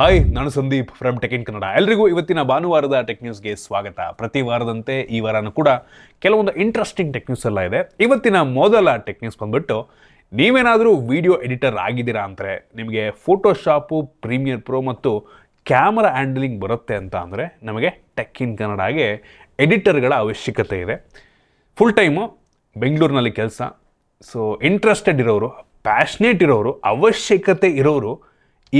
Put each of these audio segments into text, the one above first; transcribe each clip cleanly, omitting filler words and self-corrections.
Hi, ನಾನು Sandeep from tech in Kannada. ಎಲ್ರಿಗೂ ಇವತ್ತಿನ ಭಾನುವಾರದ ಟೆಕ್ ನ್ಯೂಸ್ಗೆ ಸ್ವಾಗತ. ಪ್ರತಿ ವಾರದಂತೆ ಈ ವಾರನೂ ಕೂಡ ಕೆಲವೊಂದು ಇಂಟ್ರೆಸ್ಟಿಂಗ್ ಟೆಕ್ ನ್ಯೂಸ್ ಎಲ್ಲ ಇದೆ. ಇವತ್ತಿನ ಮೊದಲ ಟೆಕ್ ನ್ಯೂಸ್ ಬಂದ್ಬಿಟ್ಟು, ನೀವೇನಾದರೂ ವಿಡಿಯೋ ಎಡಿಟರ್ ಆಗಿದ್ದೀರಾ ಅಂದರೆ, ನಿಮಗೆ ಫೋಟೋಶಾಪು, ಪ್ರೀಮಿಯರ್ ಪ್ರೋ ಮತ್ತು ಕ್ಯಾಮರಾ ಹ್ಯಾಂಡ್ಲಿಂಗ್ ಬರುತ್ತೆ ಅಂತ ಅಂದರೆ, ನಮಗೆ ಟೆಕ್ ಇನ್ ಕನ್ನಡಗೆ ಎಡಿಟರ್ಗಳ ಅವಶ್ಯಕತೆ ಇದೆ. ಫುಲ್ ಟೈಮು ಬೆಂಗಳೂರಿನಲ್ಲಿ ಕೆಲಸ. ಸೊ ಇಂಟ್ರೆಸ್ಟೆಡ್ ಇರೋರು, ಪ್ಯಾಷನೇಟ್ ಇರೋರು, ಅವಶ್ಯಕತೆ ಇರೋರು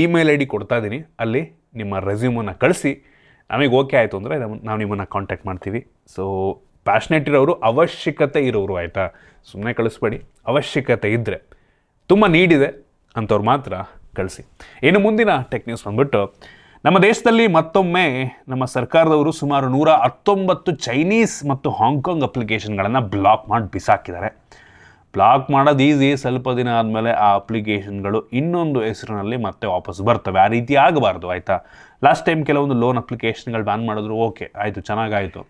ಇಮೇಲ್ ಐ ಡಿ ಕೊಡ್ತಾ ಇದ್ದೀನಿ. ಅಲ್ಲಿ ನಿಮ್ಮ ರೆಸ್ಯೂಮನ್ನು ಕಳಿಸಿ, ನಮಗೆ ಓಕೆ ಆಯಿತು ಅಂದರೆ ನಾವು ನಿಮ್ಮನ್ನು ಕಾಂಟ್ಯಾಕ್ಟ್ ಮಾಡ್ತೀವಿ. ಸೊ ಪ್ಯಾಷನೇಟ್ ಇರೋರು, ಅವಶ್ಯಕತೆ ಇರೋರು, ಆಯಿತಾ? ಸುಮ್ಮನೆ ಕಳಿಸ್ಬೇಡಿ. ಅವಶ್ಯಕತೆ ಇದ್ದರೆ, ತುಂಬ ನೀಡಿದೆ ಅಂಥವ್ರು ಮಾತ್ರ ಕಳಿಸಿ. ಇನ್ನು ಮುಂದಿನ ಟೆಕ್ ನ್ಯೂಸ್ ಬಂದ್ಬಿಟ್ಟು, ನಮ್ಮ ದೇಶದಲ್ಲಿ ಮತ್ತೊಮ್ಮೆ ನಮ್ಮ ಸರ್ಕಾರದವರು ಸುಮಾರು 119 ಚೈನೀಸ್ ಮತ್ತು ಹಾಂಗ್ಕಾಂಗ್ ಅಪ್ಲಿಕೇಶನ್ಗಳನ್ನು ಬ್ಲಾಕ್ ಮಾಡಿ ಬಿಸಾಕಿದ್ದಾರೆ. ಬ್ಲಾಕ್ ಮಾಡೋದು ಈಸಿ, ಸ್ವಲ್ಪ ದಿನ ಆದಮೇಲೆ ಆ ಅಪ್ಲಿಕೇಶನ್ಗಳು ಇನ್ನೊಂದು ಹೆಸರಿನಲ್ಲಿ ಮತ್ತೆ ವಾಪಸ್ ಬರ್ತವೆ. ಆ ರೀತಿ ಆಗಬಾರ್ದು, ಆಯಿತಾ? ಲಾಸ್ಟ್ ಟೈಮ್ ಕೆಲವೊಂದು ಲೋನ್ ಅಪ್ಲಿಕೇಶನ್ಗಳು ಬ್ಯಾನ್ ಮಾಡಿದ್ರು, ಓಕೆ ಆಯಿತು, ಚೆನ್ನಾಗಾಯಿತು.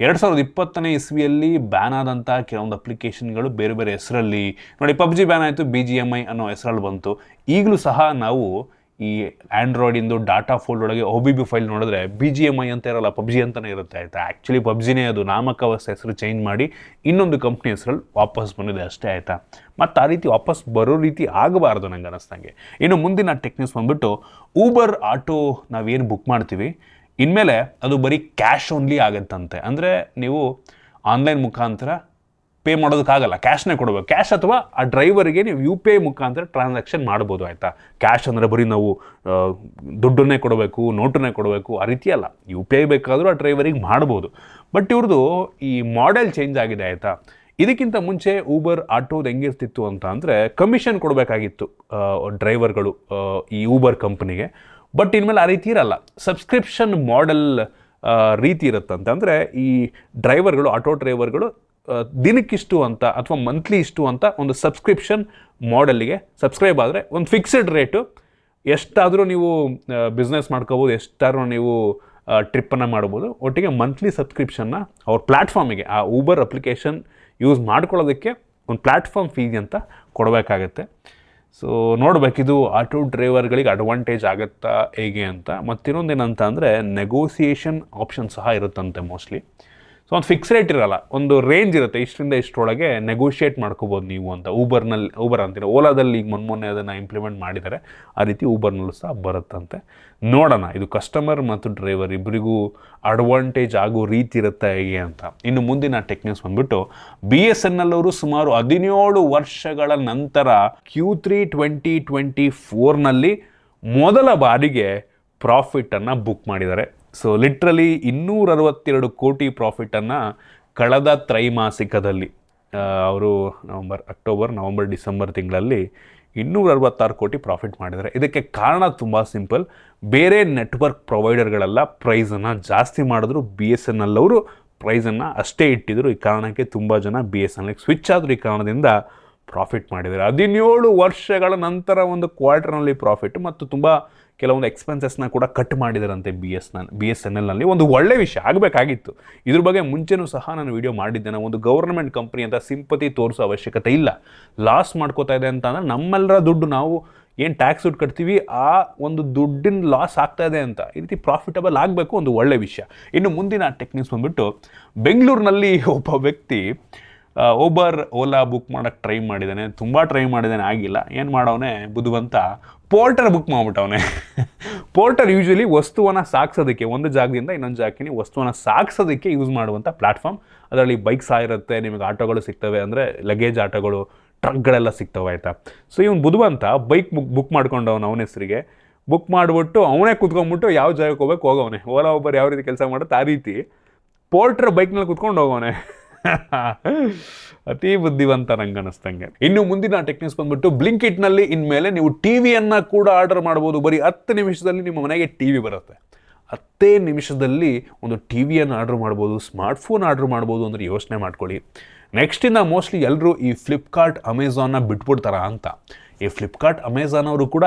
2020ನೇ ಇಸ್ವಿಯಲ್ಲಿ ಬ್ಯಾನ್ ಆದಂಥ ಕೆಲವೊಂದು ಅಪ್ಲಿಕೇಶನ್ಗಳು ಬೇರೆ ಬೇರೆ ಹೆಸರಲ್ಲಿ, ನೋಡಿ, ಪಬ್ಜಿ ಬ್ಯಾನ್ ಆಯಿತು, BGMI ಅನ್ನೋ ಹೆಸರಲ್ಲಿ ಬಂತು. ಈಗಲೂ ಸಹ ನಾವು ಈ ಆ್ಯಂಡ್ರಾಯ್ಡಿಂದು ಡಾಟಾ ಫೋಲ್ಡ್ ಒಳಗೆ OBB ಫೈಲ್ ನೋಡಿದ್ರೆ BGMI ಅಂತ ಇರೋಲ್ಲ, ಪಬ್ಜಿ ಅಂತಲೇ ಇರುತ್ತೆ, ಆಯಿತಾ? ಆ್ಯಕ್ಚುಲಿ ಪಬ್ಜಿನೇ ಅದು, ನಾಮಕಾವಸ್ತು ಹೆಸರು ಚೇಂಜ್ ಮಾಡಿ ಇನ್ನೊಂದು ಕಂಪ್ನಿ ಹೆಸರಲ್ಲಿ ವಾಪಸ್ ಬಂದಿದೆ ಅಷ್ಟೇ, ಆಯಿತಾ? ಮತ್ತು ಆ ರೀತಿ ವಾಪಸ್ ಬರೋ ರೀತಿ ಆಗಬಾರ್ದು ನಂಗೆ ಅನ್ನಿಸ್ದಂಗೆ. ಇನ್ನು ಮುಂದಿನ ಟೆಕ್ ನ್ಯೂಸ್ ಬಂದುಬಿಟ್ಟು, ಊಬರ್ ಆಟೋ ನಾವೇನು ಬುಕ್ ಮಾಡ್ತೀವಿ, ಇನ್ಮೇಲೆ ಅದು ಬರೀ ಕ್ಯಾಶ್ ಓನ್ಲಿ ಆಗುತ್ತಂತೆ. ಅಂದರೆ ನೀವು ಆನ್ಲೈನ್ ಮುಖಾಂತರ ಪೇ ಮಾಡೋದಕ್ಕಾಗಲ್ಲ, ಕ್ಯಾಶ್ನೇ ಕೊಡಬೇಕು. ಕ್ಯಾಶ್ ಅಥವಾ ಆ ಡ್ರೈವರಿಗೆ ನೀವು UPI ಮುಖಾಂತರ ಟ್ರಾನ್ಸಾಕ್ಷನ್ ಮಾಡ್ಬೋದು, ಆಯಿತಾ? ಕ್ಯಾಶ್ ಅಂದರೆ ಬರೀ ನಾವು ದುಡ್ಡನ್ನೇ ಕೊಡಬೇಕು, ನೋಟನ್ನೇ ಕೊಡಬೇಕು, ಆ ರೀತಿ ಅಲ್ಲ. UPI ಬೇಕಾದರೂ ಆ ಡ್ರೈವರಿಗೆ ಮಾಡ್ಬೋದು. ಬಟ್ ಇವ್ರದ್ದು ಈ ಮಾಡೆಲ್ ಚೇಂಜ್ ಆಗಿದೆ, ಆಯಿತಾ? ಇದಕ್ಕಿಂತ ಮುಂಚೆ ಊಬರ್ ಆಟೋದು ಹೆಂಗಿರ್ತಿತ್ತು ಅಂತ ಅಂದರೆ, ಕಮಿಷನ್ ಕೊಡಬೇಕಾಗಿತ್ತು ಡ್ರೈವರ್ಗಳು ಈ ಊಬರ್ ಕಂಪ್ನಿಗೆ. ಬಟ್ ಇನ್ಮೇಲೆ ಆ ರೀತಿ ಇರಲ್ಲ, ಸಬ್ಸ್ಕ್ರಿಪ್ಷನ್ ಮಾಡೆಲ್ ರೀತಿ ಇರುತ್ತಂತೆ. ಅಂದರೆ ಈ ಡ್ರೈವರ್ಗಳು, ಆಟೋ ಡ್ರೈವರ್ಗಳು ದಿನಕ್ಕಿಷ್ಟು ಅಂತ ಅಥವಾ ಮಂತ್ಲಿ ಇಷ್ಟು ಅಂತ ಒಂದು ಸಬ್ಸ್ಕ್ರಿಪ್ಷನ್ ಮಾಡೆಲ್ಲಿಗೆ ಸಬ್ಸ್ಕ್ರೈಬ್ ಆದರೆ ಒಂದು ಫಿಕ್ಸ್ಡ್ ರೇಟು, ಎಷ್ಟಾದರೂ ನೀವು ಬಿಸ್ನೆಸ್ ಮಾಡ್ಕೋಬೋದು, ಎಷ್ಟಾದರೂ ನೀವು ಟ್ರಿಪ್ಪನ್ನು ಮಾಡ್ಬೋದು. ಒಟ್ಟಿಗೆ ಮಂತ್ಲಿ ಸಬ್ಸ್ಕ್ರಿಪ್ಷನ್ನ ಅವ್ರ ಪ್ಲ್ಯಾಟ್ಫಾರ್ಮಿಗೆ, ಆ ಊಬರ್ ಅಪ್ಲಿಕೇಶನ್ ಯೂಸ್ ಮಾಡ್ಕೊಳ್ಳೋದಕ್ಕೆ ಒಂದು ಪ್ಲ್ಯಾಟ್ಫಾರ್ಮ್ ಫೀಸ್ ಅಂತ ಕೊಡಬೇಕಾಗತ್ತೆ. ಸೊ ನೋಡಬೇಕಿದು ಆಟೋ ಡ್ರೈವರ್ಗಳಿಗೆ ಅಡ್ವಾಂಟೇಜ್ ಆಗುತ್ತಾ ಹೇಗೆ ಅಂತ. ಮತ್ತಿನ್ನೊಂದು ಏನಂತ ಅಂದರೆ, ನೆಗೋಸಿಯೇಷನ್ ಆಪ್ಷನ್ ಸಹ ಇರುತ್ತಂತೆ ಮೋಸ್ಟ್ಲಿ. ಸೊ ಒಂದು ಫಿಕ್ಸ್ ರೇಟ್ ಇರಲ್ಲ, ಒಂದು ರೇಂಜ್ ಇರುತ್ತೆ, ಇಷ್ಟರಿಂದ ಇಷ್ಟರೊಳಗೆ ನೆಗೋಷಿಯೇಟ್ ಮಾಡ್ಕೋಬೋದು ನೀವು ಅಂತ. ಊಬರ್ ಅಂತೀರ, ಓಲಾದಲ್ಲಿ ಈಗ ಮೊನ್ನೆ ಅದನ್ನು ಇಂಪ್ಲಿಮೆಂಟ್ ಮಾಡಿದ್ದಾರೆ. ಆ ರೀತಿ ಊಬರ್ನಲ್ಲೂ ಸಹ ಬರುತ್ತಂತೆ. ನೋಡೋಣ, ಇದು ಕಸ್ಟಮರ್ ಮತ್ತು ಡ್ರೈವರ್ ಇಬ್ಬರಿಗೂ ಅಡ್ವಾಂಟೇಜ್ ಆಗೋ ರೀತಿ ಇರುತ್ತೆ ಹೇಗೆ ಅಂತ. ಇನ್ನು ಮುಂದಿನ ಟೆಕ್ ನ್ಯೂಸ್ ಬಂದ್ಬಿಟ್ಟು, BSNL ಅವರು ಸುಮಾರು 17 ವರ್ಷಗಳ ನಂತರ Q3 2024ನಲ್ಲಿ ಮೊದಲ ಬಾರಿಗೆ ಪ್ರಾಫಿಟನ್ನು ಬುಕ್ ಮಾಡಿದ್ದಾರೆ. ಸೊ ಲಿಟ್ರಲಿ 262 ಕೋಟಿ ಪ್ರಾಫಿಟನ್ನು ಕಳೆದ ತ್ರೈಮಾಸಿಕದಲ್ಲಿ ಅವರು ಅಕ್ಟೋಬರ್, ನವಂಬರ್, ಡಿಸೆಂಬರ್ ತಿಂಗಳಲ್ಲಿ 266 ಕೋಟಿ ಪ್ರಾಫಿಟ್ ಮಾಡಿದ್ದಾರೆ. ಇದಕ್ಕೆ ಕಾರಣ ತುಂಬ ಸಿಂಪಲ್. ಬೇರೆ ನೆಟ್ವರ್ಕ್ ಪ್ರೊವೈಡರ್ಗಳೆಲ್ಲ ಪ್ರೈಸನ್ನು ಜಾಸ್ತಿ ಮಾಡಿದ್ರು, BSNL ಅವರು ಪ್ರೈಸನ್ನು ಅಷ್ಟೇ ಇಟ್ಟಿದ್ರು. ಈ ಕಾರಣಕ್ಕೆ ತುಂಬ ಜನ BSNLಗೆ ಸ್ವಿಚ್ ಆದರೂ ಈ ಕಾರಣದಿಂದ ಪ್ರಾಫಿಟ್ ಮಾಡಿದ್ದಾರೆ. 17 ವರ್ಷಗಳ ನಂತರ ಒಂದು ಕ್ವಾರ್ಟರ್ನಲ್ಲಿ ಪ್ರಾಫಿಟ್ ಮತ್ತು ತುಂಬ ಕೆಲವೊಂದು ಎಕ್ಸ್ಪೆನ್ಸಸ್ನ ಕೂಡ ಕಟ್ ಮಾಡಿದಾರಂತೆ BSNLನಲ್ಲಿ. ಒಂದು ಒಳ್ಳೆ ವಿಷಯ ಆಗಬೇಕಾಗಿತ್ತು. ಇದ್ರ ಬಗ್ಗೆ ಮುಂಚೆನೂ ಸಹ ನಾನು ವಿಡಿಯೋ ಮಾಡಿದ್ದೇನೆ. ಒಂದು ಗೌರ್ಮೆಂಟ್ ಕಂಪ್ನಿ ಅಂತ ಸಿಂಪತಿ ತೋರಿಸೋ ಅವಶ್ಯಕತೆ ಇಲ್ಲ. ಲಾಸ್ ಮಾಡ್ಕೋತಾ ಇದೆ ಅಂತ ಅಂದರೆ, ನಮ್ಮೆಲ್ಲರ ದುಡ್ಡು, ನಾವು ಏನು ಟ್ಯಾಕ್ಸ್ ದುಡ್ಡು ಕಟ್ತೀವಿ, ಆ ಒಂದು ದುಡ್ಡಿನ ಲಾಸ್ ಆಗ್ತಾ ಇದೆ ಅಂತ. ಈ ರೀತಿ ಪ್ರಾಫಿಟಬಲ್ ಆಗಬೇಕು, ಒಂದು ಒಳ್ಳೆ ವಿಷಯ. ಇನ್ನು ಮುಂದಿನ ಟೆಕ್ ನ್ಯೂಸ್ ಬಂದುಬಿಟ್ಟು, ಬೆಂಗಳೂರಿನಲ್ಲಿ ಒಬ್ಬ ವ್ಯಕ್ತಿ ಓಲಾ ಬುಕ್ ಮಾಡೋಕ್ಕೆ ಟ್ರೈ ಮಾಡಿದ್ದಾನೆ. ತುಂಬ ಟ್ರೈ ಮಾಡಿದ್ದಾನೆ, ಆಗಿಲ್ಲ. ಏನು ಮಾಡವನೇ ಬುದ್ಧಿವಂತ, ಪೋರ್ಟರ್ ಬುಕ್ ಮಾಡಿಬಿಟ್ಟವನೇ. ಪೋರ್ಟರ್ ಯೂಶ್ವಲಿ ವಸ್ತುವನ್ನು ಸಾಗಿಸೋದಕ್ಕೆ, ಒಂದು ಜಾಗದಿಂದ ಇನ್ನೊಂದು ಜಾಗಕ್ಕೆ ವಸ್ತುವನ್ನು ಸಾಗಿಸೋದಕ್ಕೆ ಯೂಸ್ ಮಾಡುವಂಥ ಪ್ಲ್ಯಾಟ್ಫಾರ್ಮ್. ಅದರಲ್ಲಿ ಬೈಕ್ಸ್ ಆಗಿರುತ್ತೆ, ನಿಮಗೆ ಆಟೋಗಳು ಸಿಗ್ತವೆ, ಅಂದರೆ ಲಗೇಜ್ ಆಟೋಗಳು, ಟ್ರಕ್ಗಳೆಲ್ಲ ಸಿಗ್ತವೆ, ಆಯಿತಾ? ಸೊ ಇವನು ಬುದ್ಧಿವಂತ ಬೈಕ್ ಬುಕ್ ಮಾಡ್ಕೊಂಡವನು, ಅವನ ಹೆಸರಿಗೆ ಬುಕ್ ಮಾಡಿಬಿಟ್ಟು ಅವನೇ ಕೂತ್ಕೊಂಡ್ಬಿಟ್ಟು ಯಾವ ಜಾಗಕ್ಕೆ ಹೋಗ್ಬೇಕು ಹೋಗವನೆ. ಓಲಾ ಒಬ್ಬರು ಯಾವ ರೀತಿ ಕೆಲಸ ಮಾಡುತ್ತೆ ಆ ರೀತಿ ಪೋರ್ಟರ್ ಬೈಕ್ನಲ್ಲಿ ಕೂತ್ಕೊಂಡು ಹೋಗವನೆ. ಅತಿ ಬುದ್ಧಿವಂತ ನಂಗೆ ಅನ್ನಿಸ್ತಂಗೆ. ಇನ್ನು ಮುಂದಿನ ಟೆಕ್ ನ್ಯೂಸ್ ಬಂದ್ಬಿಟ್ಟು, ಬ್ಲಿಂಕಿಟ್ನಲ್ಲಿ ಇನ್ಮೇಲೆ ನೀವು ಟಿವಿಯನ್ನು ಕೂಡ ಆರ್ಡರ್ ಮಾಡ್ಬೋದು. ಬರೀ 10 ನಿಮಿಷದಲ್ಲಿ ನಿಮ್ಮ ಮನೆಗೆ TV ಬರುತ್ತೆ. 10 ನಿಮಿಷದಲ್ಲಿ ಒಂದು ಟಿವಿಯನ್ನು ಆರ್ಡರ್ ಮಾಡ್ಬೋದು, ಸ್ಮಾರ್ಟ್ಫೋನ್ ಆರ್ಡರ್ ಮಾಡ್ಬೋದು ಅಂದರೆ ಯೋಚನೆ ಮಾಡ್ಕೊಳ್ಳಿ. ನೆಕ್ಸ್ಟಿಂದ ಮೋಸ್ಟ್ಲಿ ಎಲ್ಲರೂ ಈ ಫ್ಲಿಪ್ಕಾರ್ಟ್, ಅಮೆಝಾನ್ನ ಬಿಟ್ಬಿಡ್ತಾರ ಅಂತ. ಈ ಫ್ಲಿಪ್ಕಾರ್ಟ್, ಅಮೆಝಾನ್ ಅವರು ಕೂಡ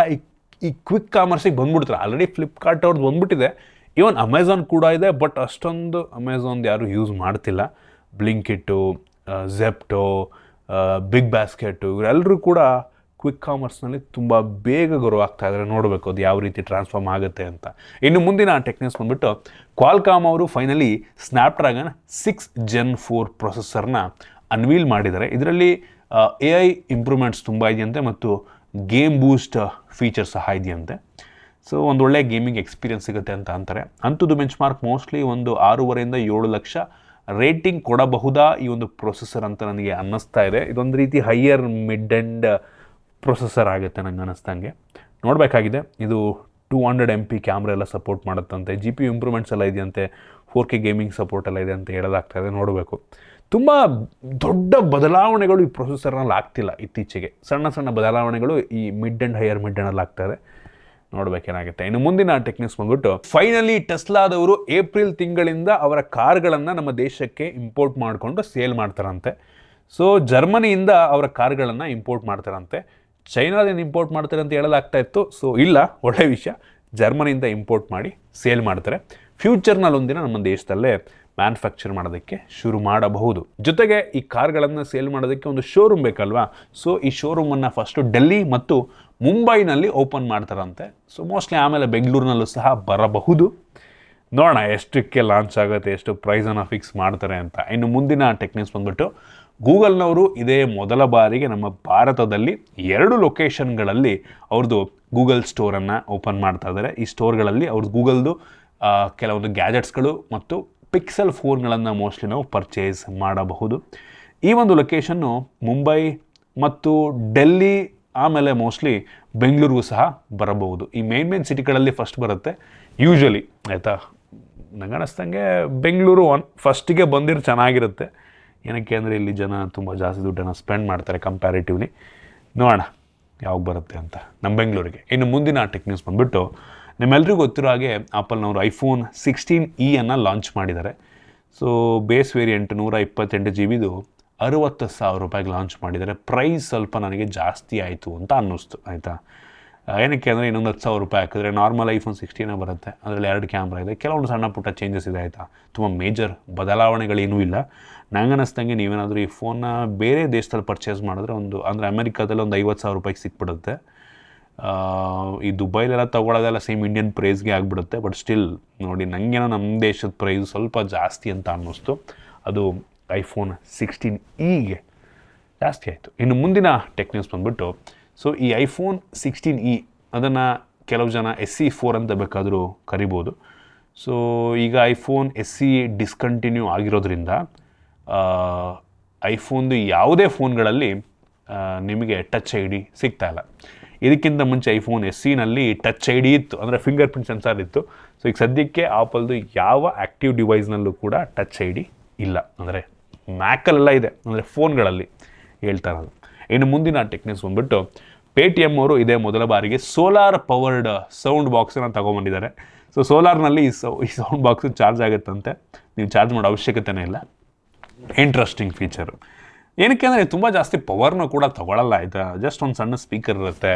ಈ ಕ್ವಿಕ್ ಕಾಮರ್ಸಿಗೆ ಬಂದ್ಬಿಡ್ತಾರೆ. ಆಲ್ರೆಡಿ ಫ್ಲಿಪ್ಕಾರ್ಟ್ ಅವ್ರದ್ದು ಬಂದ್ಬಿಟ್ಟಿದೆ, ಈವನ್ ಅಮೆಝಾನ್ ಕೂಡ ಇದೆ. ಬಟ್ ಅಷ್ಟೊಂದು ಅಮೆಝಾನ್ದು ಯಾರು ಯೂಸ್ ಮಾಡ್ತಿಲ್ಲ. ಬ್ಲಿಂಕಿಟ್ಟು, ಝೆಪ್ಟೋ, ಬಿಗ್ ಬಾಸ್ಕೆಟು ಇವರೆಲ್ಲರೂ ಕೂಡ ಕ್ವಿಕ್ ಕಾಮರ್ಸ್ನಲ್ಲಿ ತುಂಬ ಬೇಗ ಗ್ರೋ ಆಗ್ತಾ ಇದ್ದಾರೆ. ನೋಡಬೇಕು ಅದು ಯಾವ ರೀತಿ ಟ್ರಾನ್ಸ್ಫಾರ್ಮ್ ಆಗುತ್ತೆ ಅಂತ. ಇನ್ನು ಮುಂದಿನ ಟೆಕ್ನಿಕ್ಸ್ ಬಂದುಬಿಟ್ಟು ಕ್ವಾಲ್ಕಾಮ್ ಅವರು ಫೈನಲಿ ಸ್ನ್ಯಾಪ್ಡ್ರ್ಯಾಗನ್ 6 Gen 4 ಪ್ರೊಸೆಸರ್ನ ಅನ್ವೀಲ್ ಮಾಡಿದ್ದಾರೆ. ಇದರಲ್ಲಿ AI ಇಂಪ್ರೂವ್ಮೆಂಟ್ಸ್ ತುಂಬ ಇದೆಯಂತೆ ಮತ್ತು ಗೇಮ್ ಬೂಸ್ಟ್ ಫೀಚರ್ ಸಹ ಇದೆಯಂತೆ. ಸೊ ಒಂದು ಒಳ್ಳೆಯ ಗೇಮಿಂಗ್ ಎಕ್ಸ್ಪೀರಿಯನ್ಸ್ ಸಿಗುತ್ತೆ ಅಂತ ಅಂತಾರೆ. ಅಂಥದ್ದು ಬೆಂಚ್ ಮಾರ್ಕ್ ಮೋಸ್ಟ್ಲಿ ಒಂದು 6.5 ಇಂದ 7 ಲಕ್ಷ ರೇಟಿಂಗ್ ಕೊಡಬಹುದಾ ಈ ಒಂದು ಪ್ರೊಸೆಸರ್ ಅಂತ ನನಗೆ ಅನ್ನಿಸ್ತಾ ಇದೆ. ಇದೊಂದು ರೀತಿ ಹೈಯರ್ ಮಿಡ್ ಎಂಡ್ ಪ್ರೊಸೆಸರ್ ಆಗುತ್ತೆ ನಂಗೆ ಅನ್ನಿಸ್ದಂಗೆ. ನೋಡಬೇಕಾಗಿದೆ. ಇದು 200 MP ಕ್ಯಾಮ್ರಾ ಎಲ್ಲ ಸಪೋರ್ಟ್ ಮಾಡುತ್ತಂತೆ, GPU ಇಂಪ್ರೂವ್ಮೆಂಟ್ಸ್ ಎಲ್ಲ ಇದೆಯಂತೆ, 4K ಗೇಮಿಂಗ್ ಸಪೋರ್ಟ್ ಎಲ್ಲ ಇದೆ ಅಂತ ಹೇಳೋದಾಗ್ತಾ ಇದೆ. ನೋಡಬೇಕು. ತುಂಬ ದೊಡ್ಡ ಬದಲಾವಣೆಗಳು ಈ ಪ್ರೊಸೆಸರ್ನಲ್ಲಿ ಆಗ್ತಿಲ್ಲ ಇತ್ತೀಚೆಗೆ. ಸಣ್ಣ ಸಣ್ಣ ಬದಲಾವಣೆಗಳು ಈ ಮಿಡ್ ಆ್ಯಂಡ್ ಹೈಯರ್ ಮಿಡ್ ಎಂಡಲ್ಲಿ ಆಗ್ತಾ ಇದೆ. ನೋಡಬೇಕೇನಾಗುತ್ತೆ. ಇನ್ನು ಮುಂದಿನ ಟೆಕ್ನಿಕ್ಸ್ ಬಂದ್ಬಿಟ್ಟು ಫೈನಲಿ ಟೆಸ್ಲಾದವರು ಏಪ್ರಿಲ್ ತಿಂಗಳಿಂದ ಅವರ ಕಾರ್ಗಳನ್ನು ನಮ್ಮ ದೇಶಕ್ಕೆ ಇಂಪೋರ್ಟ್ ಮಾಡಿಕೊಂಡು ಸೇಲ್ ಮಾಡ್ತಾರಂತೆ. ಸೊ ಜರ್ಮನಿಯಿಂದ ಅವರ ಕಾರ್ಗಳನ್ನು ಇಂಪೋರ್ಟ್ ಮಾಡ್ತಾರಂತೆ. ಚೈನಾದಿಂದ ಇಂಪೋರ್ಟ್ ಮಾಡ್ತಾರೆ ಅಂತ ಹೇಳೋದಾಗ್ತಾ ಇತ್ತು. ಸೊ ಇಲ್ಲ, ಒಳ್ಳೆ ವಿಷಯ, ಜರ್ಮನಿಯಿಂದ ಇಂಪೋರ್ಟ್ ಮಾಡಿ ಸೇಲ್ ಮಾಡ್ತಾರೆ. ಫ್ಯೂಚರ್ನಲ್ಲಿ ಒಂದಿನ ನಮ್ಮ ದೇಶದಲ್ಲೇ ಮ್ಯಾನುಫ್ಯಾಕ್ಚರ್ ಮಾಡೋದಕ್ಕೆ ಶುರು ಮಾಡಬಹುದು. ಜೊತೆಗೆ ಈ ಕಾರ್ಗಳನ್ನು ಸೇಲ್ ಮಾಡೋದಕ್ಕೆ ಒಂದು ಶೋರೂಮ್ ಬೇಕಲ್ವಾ. ಸೊ ಈ ಶೋರೂಮನ್ನು ಫಸ್ಟು ಡೆಲ್ಲಿ ಮತ್ತು ಮುಂಬೈನಲ್ಲಿ ಓಪನ್ ಮಾಡ್ತಾರಂತೆ. ಸೊ ಮೋಸ್ಟ್ಲಿ ಆಮೇಲೆ ಬೆಂಗಳೂರಿನಲ್ಲೂ ಸಹ ಬರಬಹುದು. ನೋಡೋಣ ಎಷ್ಟಕ್ಕೆ ಲಾಂಚ್ ಆಗುತ್ತೆ, ಎಷ್ಟು ಪ್ರೈಸನ್ನು ಫಿಕ್ಸ್ ಮಾಡ್ತಾರೆ ಅಂತ. ಇನ್ನು ಮುಂದಿನ ಟೆಕ್ನಿಕ್ಸ್ ಬಂದ್ಬಿಟ್ಟು ಗೂಗಲ್ನವರು ಇದೇ ಮೊದಲ ಬಾರಿಗೆ ನಮ್ಮ ಭಾರತದಲ್ಲಿ 2 ಲೊಕೇಶನ್ಗಳಲ್ಲಿ ಅವ್ರದ್ದು ಗೂಗಲ್ ಸ್ಟೋರನ್ನು ಓಪನ್ ಮಾಡ್ತಾ ಇದ್ದಾರೆ. ಈ ಸ್ಟೋರ್ಗಳಲ್ಲಿ ಅವ್ರದ್ದು ಗೂಗಲ್ದು ಕೆಲವೊಂದು ಗ್ಯಾಜೆಟ್ಸ್ಗಳು ಮತ್ತು ಪಿಕ್ಸೆಲ್ ಫೋನ್ಗಳನ್ನು ಮೋಸ್ಟ್ಲಿ ನಾವು ಪರ್ಚೇಸ್ ಮಾಡಬಹುದು. ಈ ಒಂದು ಲೊಕೇಶನ್ನು ಮುಂಬೈ ಮತ್ತು ಡೆಲ್ಲಿ ಆಮೇಲೆ ಮೋಸ್ಟ್ಲಿ ಬೆಂಗಳೂರಿಗೂ ಸಹ ಬರಬಹುದು. ಈ ಮೇನ್ ಸಿಟಿಗಳಲ್ಲಿ ಫಸ್ಟ್ ಬರುತ್ತೆ ಯೂಶ್ವಲಿ, ಆಯಿತಾ. ನಂಗೆ ಅನ್ನಿಸ್ದಂಗೆ ಬೆಂಗಳೂರು ಫಸ್ಟಿಗೆ ಬಂದಿರೋ ಚೆನ್ನಾಗಿರುತ್ತೆ. ಏನಕ್ಕೆ ಅಂದರೆ ಇಲ್ಲಿ ಜನ ತುಂಬ ಜಾಸ್ತಿ ದುಡ್ಡನ್ನು ಸ್ಪೆಂಡ್ ಮಾಡ್ತಾರೆ ಕಂಪ್ಯಾರಿಟಿವ್ಲಿ. ನೋಡೋಣ ಯಾವಾಗ ಬರುತ್ತೆ ಅಂತ ನಮ್ಮ ಬೆಂಗಳೂರಿಗೆ. ಇನ್ನು ಮುಂದಿನ ಟೆಕ್ನಿಕ್ಸ್ ಬಂದುಬಿಟ್ಟು ನಿಮ್ಮೆಲ್ಲರಿಗೂ ಗೊತ್ತಿರೋ ಹಾಗೆ ಆಪಲ್ನವರು iPhone 16e ಅನ್ನು ಲಾಂಚ್ ಮಾಡಿದ್ದಾರೆ. ಸೊ ಬೇಸ್ ವೇರಿಯಂಟ್ 128 GB 60,000 ರೂಪಾಯಿಗೆ ಲಾಂಚ್ ಮಾಡಿದ್ದಾರೆ. ಪ್ರೈಸ್ ಸ್ವಲ್ಪ ನನಗೆ ಜಾಸ್ತಿ ಆಯಿತು ಅಂತ ಅನ್ನಿಸ್ತು, ಆಯಿತಾ. ಏನಕ್ಕೆ ಅಂದರೆ ಇನ್ನೊಂದು 10,000 ರೂಪಾಯಿ ಹಾಕಿದ್ರೆ ನಾರ್ಮಲ್ iPhone 16 ಬರುತ್ತೆ. ಅದರಲ್ಲಿ 2 ಕ್ಯಾಮ್ರಾ ಇದೆ, ಕೆಲವೊಂದು ಸಣ್ಣ ಪುಟ್ಟ ಚೇಂಜಸ್ ಇದೆ, ಆಯಿತಾ. ತುಂಬ ಮೇಜರ್ ಬದಲಾವಣೆಗಳೇನೂ ಇಲ್ಲ. ನಂಗೆ ಅನ್ನಿಸ್ದಂಗೆ ನೀವೇನಾದರೂ ಈ ಫೋನ್ನ ಬೇರೆ ದೇಶದಲ್ಲಿ ಪರ್ಚೇಸ್ ಮಾಡಿದ್ರೆ ಅಂದರೆ ಅಮೆರಿಕಾದಲ್ಲಿ ಒಂದು 50,000 ರೂಪಾಯಿಗೆ ಸಿಕ್ಬಿಡುತ್ತೆ. ಈ ದುಬೈಲೆಲ್ಲ ತೊಗೊಳೋದೆಲ್ಲ ಸೇಮ್ ಇಂಡಿಯನ್ ಪ್ರೈಸ್ಗೆ ಆಗಿಬಿಡುತ್ತೆ. ಬಟ್ ಸ್ಟಿಲ್ ನೋಡಿ, ನನಗೇನೋ ನಮ್ಮ ದೇಶದ ಪ್ರೈಸ್ ಸ್ವಲ್ಪ ಜಾಸ್ತಿ ಅಂತ ಅನ್ನಿಸ್ತು. ಅದು iPhone 16eಗೆ ಜಾಸ್ತಿ ಆಯಿತು. ಇನ್ನು ಮುಂದಿನ ಟೆಕ್ನಿಕ್ಸ್ ಬಂದುಬಿಟ್ಟು ಸೊ ಈ iPhone 16e ಅದನ್ನು ಕೆಲವು ಜನ SE4 ಅಂತ ಬೇಕಾದರೂ ಕರಿಬೋದು. ಸೊ ಈಗ iPhone SE ಡಿಸ್ಕಂಟಿನ್ಯೂ ಆಗಿರೋದ್ರಿಂದ ಐಫೋನ್ದು ಯಾವುದೇ ಫೋನ್ಗಳಲ್ಲಿ ನಿಮಗೆ ಟಚ್ ID ಸಿಗ್ತಾಯಿಲ್ಲ. ಇದಕ್ಕಿಂತ ಮುಂಚೆ iPhone SEನಲ್ಲಿ ಟಚ್ ID ಇತ್ತು, ಅಂದರೆ ಫಿಂಗರ್ ಪ್ರಿಂಟ್ ಸೆನ್ಸಾರ್ ಇತ್ತು. ಸೊ ಈಗ ಸದ್ಯಕ್ಕೆ ಆಪಲ್ದು ಯಾವ ಆ್ಯಕ್ಟಿವ್ ಡಿವೈಸ್ನಲ್ಲೂ ಕೂಡ ಟಚ್ ID ಇಲ್ಲ. ಅಂದರೆ ಮ್ಯಾಕಲ್ಲೆಲ್ಲ ಇದೆ, ಅಂದರೆ ಫೋನ್ಗಳಲ್ಲಿ ಹೇಳ್ತಾ ಇರೋದು. ಇನ್ನು ಮುಂದಿನ ಟೆಕ್ನಿಕ್ಸ್ ಬಂದುಬಿಟ್ಟು Paytm ಅವರು ಇದೇ ಮೊದಲ ಬಾರಿಗೆ ಸೋಲಾರ್ ಪವರ್ಡ್ ಸೌಂಡ್ ಬಾಕ್ಸನ್ನು ತೊಗೊಂಬಂದಿದ್ದಾರೆ. ಸೊ ಸೋಲಾರ್ನಲ್ಲಿ ಈ ಸೌಂಡ್ ಬಾಕ್ಸು ಚಾರ್ಜ್ ಆಗುತ್ತಂತೆ, ನೀವು ಚಾರ್ಜ್ ಮಾಡೋ ಅವಶ್ಯಕತೆನೇ ಇಲ್ಲ. Interesting feature. ಏನಕ್ಕೆ ಅಂದರೆ ತುಂಬ ಜಾಸ್ತಿ ಪವರ್ನೂ ಕೂಡ ತೊಗೊಳ್ಳಲ್ಲ, ಆಯಿತಾ. ಜಸ್ಟ್ ಒಂದು ಸಣ್ಣ ಸ್ಪೀಕರ್ ಇರುತ್ತೆ,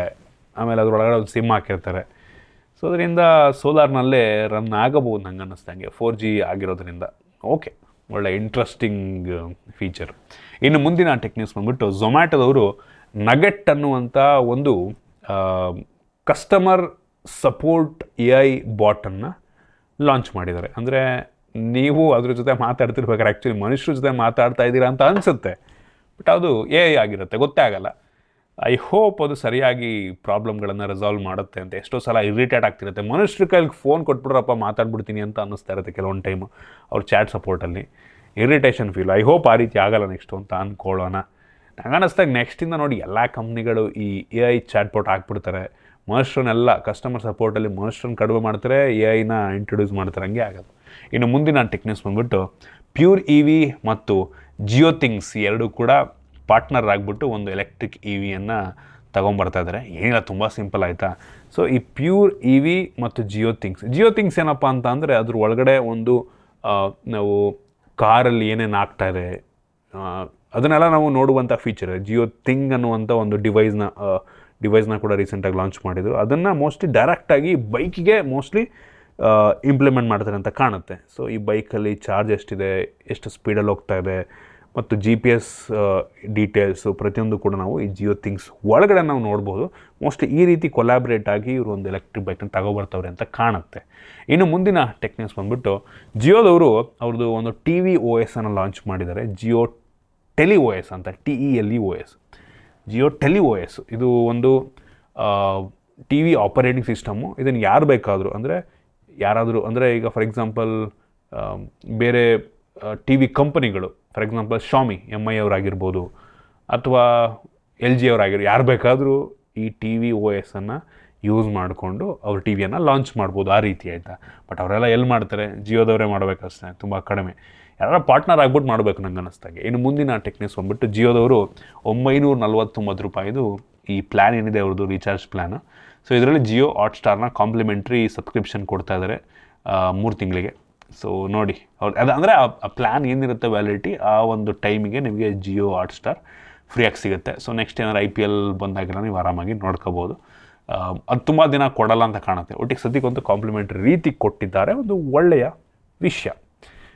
ಆಮೇಲೆ ಅದರೊಳಗಡೆ ಒಂದು ಸಿಮ್ ಹಾಕಿರ್ತಾರೆ. ಸೊ ಅದರಿಂದ ಸೋಲಾರ್ನಲ್ಲೇ ರನ್ ಆಗಬಹುದು ನಂಗೆ ಅನ್ನಿಸ್ದಂಗೆ, 4G ಆಗಿರೋದ್ರಿಂದ. ಓಕೆ, ಒಳ್ಳೆ ಇಂಟ್ರೆಸ್ಟಿಂಗ್ ಫೀಚರ್. ಇನ್ನು ಮುಂದಿನ ಟೆಕ್ನಿಕ್ಸ್ ಬಂದ್ಬಿಟ್ಟು ಝೊಮ್ಯಾಟೋದವರು ನಗೆಟ್ ಅನ್ನುವಂಥ ಒಂದು ಕಸ್ಟಮರ್ ಸಪೋರ್ಟ್ AI ಬಾಟನ್ನು ಲಾಂಚ್ ಮಾಡಿದ್ದಾರೆ. ಅಂದರೆ ನೀವು ಅದ್ರ ಜೊತೆ ಮಾತಾಡ್ತಿರ್ಬೇಕಾದ್ರೆ ಆ್ಯಕ್ಚುಲಿ ಮನುಷ್ಯರ ಜೊತೆ ಮಾತಾಡ್ತಾ ಇದ್ದೀರಾ ಅಂತ ಅನಿಸುತ್ತೆ, ಬಟ್ ಅದು AI ಆಗಿರುತ್ತೆ, ಗೊತ್ತೇ ಆಗಲ್ಲ. ಐ ಹೋಪ್ ಅದು ಸರಿಯಾಗಿ ಪ್ರಾಬ್ಲಮ್ಗಳನ್ನು ರೆಸಾಲ್ವ್ ಮಾಡುತ್ತೆ ಅಂತ. ಎಷ್ಟೋ ಸಲ ಇರಿಟೇಟ್ ಆಗ್ತಿರುತ್ತೆ, ಮನುಷ್ಯರ ಕೈಲಿ ಫೋನ್ ಕೊಟ್ಬಿಡ್ರಪ್ಪ ಮಾತಾಡ್ಬಿಡ್ತೀನಿ ಅಂತ ಅನ್ನಿಸ್ತಾ ಇರುತ್ತೆ ಕೆಲವೊಂದು ಟೈಮು ಅವ್ರ ಚಾಟ್ ಸಪೋರ್ಟಲ್ಲಿ. Irritation feel. ಐ ಹೋಪ್ ಆ ರೀತಿ ಆಗಲ್ಲ ನೆಕ್ಸ್ಟು ಅಂತ ಅಂದ್ಕೊಳ್ಳೋಣ. ನಂಗೆ ಅನ್ನಿಸ್ದಾಗ ನೆಕ್ಸ್ಟಿಂದ ನೋಡಿ ಎಲ್ಲ ಕಂಪ್ನಿಗಳು ಈ AI ಚಾಟ್ಬೋಟ್ ಹಾಕ್ಬಿಡ್ತಾರೆ. ಮನುಷ್ಯರನ್ನೆಲ್ಲ ಕಸ್ಟಮರ್ ಸಪೋರ್ಟಲ್ಲಿ ಮನುಷ್ಯರನ್ನ ಕಡಿಮೆ ಮಾಡ್ತಾರೆ, AIನ ಇಂಟ್ರೊಡ್ಯೂಸ್ ಮಾಡ್ತಾರೆ, ಹಂಗೆ ಆಗೋದು. ಇನ್ನು ಮುಂದಿನ ಟೆಕ್ನಿಕ್ಸ್ ಬಂದ್ಬಿಟ್ಟು ಪ್ಯೂರ್ EV ಮತ್ತು ಜಿಯೋಥಿಂಗ್ಸ್ ಎರಡೂ ಕೂಡ ಪಾರ್ಟ್ನರ್ ಆಗಿಬಿಟ್ಟು ಒಂದು ಎಲೆಕ್ಟ್ರಿಕ್ EVಯನ್ನು ತೊಗೊಂಬರ್ತಾ ಇದ್ದಾರೆ. ಏನಿಲ್ಲ, ತುಂಬ ಸಿಂಪಲ್, ಆಯಿತಾ. ಸೊ ಈ ಪ್ಯೂರ್ EV ಮತ್ತು ಜಿಯೋಥಿಂಗ್ಸ್ ಏನಪ್ಪ ಅಂತ ಅಂದರೆ ಅದ್ರ ಒಳಗಡೆ ಒಂದು ನಾವು ಕಾರಲ್ಲಿ ಏನೇನು ಆಗ್ತಾಯಿದೆ ಅದನ್ನೆಲ್ಲ ನಾವು ನೋಡುವಂಥ ಫೀಚರ್. ಜಿಯೋಥಿಂಗ್ ಅನ್ನುವಂಥ ಒಂದು ಡಿವೈಸ್ನ ಕೂಡ ರೀಸೆಂಟಾಗಿ ಲಾಂಚ್ ಮಾಡಿದರು. ಅದನ್ನು ಮೋಸ್ಟ್ಲಿ ಡೈರೆಕ್ಟಾಗಿ ಬೈಕಿಗೆ ಮೋಸ್ಟ್ಲಿ ಇಂಪ್ಲಿಮೆಂಟ್ ಮಾಡ್ತಾರೆ ಅಂತ ಕಾಣುತ್ತೆ. ಸೊ ಈ ಬೈಕಲ್ಲಿ ಚಾರ್ಜ್ ಎಷ್ಟಿದೆ, ಎಷ್ಟು ಸ್ಪೀಡಲ್ಲಿ ಹೋಗ್ತಾ ಇದೆ, ಮತ್ತು GPS ಡೀಟೇಲ್ಸು ಪ್ರತಿಯೊಂದು ಕೂಡ ನಾವು ಈ ಜಿಯೋ ಥಿಂಗ್ಸ್ ಒಳಗಡೆ ನಾವು ನೋಡ್ಬೋದು. ಮೋಸ್ಟ್ಲಿ ಈ ರೀತಿ ಕೊಲಾಬ್ರೇಟ್ ಆಗಿ ಇವರು ಒಂದು ಎಲೆಕ್ಟ್ರಿಕ್ ಬೈಕ್ನ ತಗೊಬರ್ತವ್ರೆ ಅಂತ ಕಾಣುತ್ತೆ. ಇನ್ನು ಮುಂದಿನ ಟೆಕ್ ನ್ಯೂಸ್ ಬಂದ್ಬಿಟ್ಟು ಜಿಯೋದವರು ಅವ್ರದ್ದು ಒಂದು TVOS ಅನ್ನು ಲಾಂಚ್ ಮಾಡಿದ್ದಾರೆ. ಜಿಯೋ ಟೆಲಿOS ಅಂತ, TELEOS, ಜಿಯೋ ಟೆಲಿOS. ಇದು ಒಂದು TV ಆಪರೇಟಿಂಗ್ ಸಿಸ್ಟಮು. ಇದನ್ನು ಯಾರು ಬೇಕಾದರೂ ಅಂದರೆ ಯಾರಾದರೂ ಅಂದರೆ ಈಗ ಫಾರ್ ಎಕ್ಸಾಂಪಲ್ ಬೇರೆ TV ಕಂಪನಿಗಳು, ಫಾರ್ ಎಕ್ಸಾಂಪಲ್ ಶಾಮಿ MI ಅವರಾಗಿರ್ಬೋದು ಅಥವಾ LG ಅವರಾಗಿರ್ಬೋದು, ಯಾರು ಬೇಕಾದರೂ ಈ TVOS ಅನ್ನು ಯೂಸ್ ಮಾಡಿಕೊಂಡು ಅವ್ರ TVಯನ್ನು ಲಾಂಚ್ ಮಾಡ್ಬೋದು, ಆ ರೀತಿ ಆಯಿತಾ. ಬಟ್ ಅವರೆಲ್ಲ ಎಲ್ಲಿ ಮಾಡ್ತಾರೆ? ಜಿಯೋದವರೇ ಮಾಡಬೇಕಷ್ಟೇ, ತುಂಬ ಕಡಿಮೆ. ಯಾರು ಪಾರ್ಟ್ನರ್ ಆಗ್ಬಿಟ್ಟು ಮಾಡಬೇಕು ನಂಗೆ ಅನ್ನಿಸ್ದಾಗೆ. ಇನ್ನು ಮುಂದಿನ ಟೆಕ್ನಿಕ್ಸ್ ಬಂದ್ಬಿಟ್ಟು ಜಿಯೋದವರು 949 ರೂಪಾಯಿದು ಈ ಪ್ಲ್ಯಾನ್ ಏನಿದೆ ಅವ್ರದ್ದು ರೀಚಾರ್ಜ್ ಪ್ಲ್ಯಾನು. ಸೊ ಇದರಲ್ಲಿ ಜಿಯೋ ಹಾಟ್ಸ್ಟಾರ್ನ ಕಾಂಪ್ಲಿಮೆಂಟ್ರಿ ಸಬ್ಸ್ಕ್ರಿಪ್ಷನ್ ಕೊಡ್ತಾ ಇದ್ದಾರೆ 3 ತಿಂಗಳಿಗೆ. ಸೊ ನೋಡಿ ಅದು ಅಂದರೆ ಆ ಪ್ಲ್ಯಾನ್ ಏನಿರುತ್ತೆ ವ್ಯಾಲಿಡಿಟಿ, ಆ ಒಂದು ಟೈಮಿಗೆ ನಿಮಗೆ ಜಿಯೋ ಹಾಟ್ಸ್ಟಾರ್ ಫ್ರೀಯಾಗಿ ಸಿಗುತ್ತೆ. ಸೊ ನೆಕ್ಸ್ಟ್ ಏನಾದ್ರು IPL ಬಂದಾಗೆಲ್ಲ ನೀವು ಆರಾಮಾಗಿ ನೋಡ್ಕೋಬೋದು. ಅದು ತುಂಬ ದಿನ ಕೊಡಲ್ಲ ಅಂತ ಕಾಣುತ್ತೆ. ಒಟ್ಟಿಗೆ ಸದ್ಯಕ್ಕೊಂದು ಕಾಂಪ್ಲಿಮೆಂಟ್ರಿ ರೀತಿ ಕೊಟ್ಟಿದ್ದಾರೆ, ಒಂದು ಒಳ್ಳೆಯ ವಿಷಯ.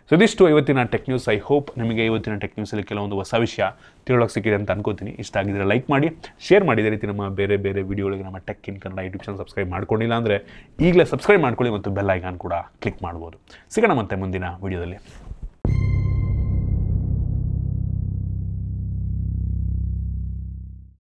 ಸೊ ಇದಿಷ್ಟು ಇವತ್ತಿನ ಟೆಕ್ ನ್ಯೂಸ್. ಐ ಹೋಪ್ ನಿಮಗೆ ಇವತ್ತಿನ ಟೆಕ್ ನ್ಯೂಸಲ್ಲಿ ಕೆಲವೊಂದು ಹೊಸ ವಿಷಯ ತಿಳೋಕ್ಕೆ ಸಿಕ್ಕಿದೆ ಅಂತ ಅನ್ಕೋತೀನಿ. ಇಷ್ಟ ಆಗಿದ್ರೆ ಲೈಕ್ ಮಾಡಿ, ಶೇರ್ ಮಾಡಿ. ಇದೇ ರೀತಿ ನಮ್ಮ ಬೇರೆ ಬೇರೆ ವಿಡಿಯೋಗಳಿಗೆ ನಮ್ಮ tech in Kannada YouTube channel subscribe ಮಾಡ್ಕೊಂಡಿಲ್ಲ ಅಂದರೆ ಈಗಲೇ ಸಬ್ಸ್ಕ್ರೈಬ್ ಮಾಡ್ಕೊಳ್ಳಿ ಮತ್ತು ಬೆಲ್ ಐಕಾನ್ ಕೂಡ ಕ್ಲಿಕ್ ಮಾಡ್ಬೋದು. ಸಿಗೋಣ ಮತ್ತೆ ಮುಂದಿನ ವಿಡಿಯೋದಲ್ಲಿ.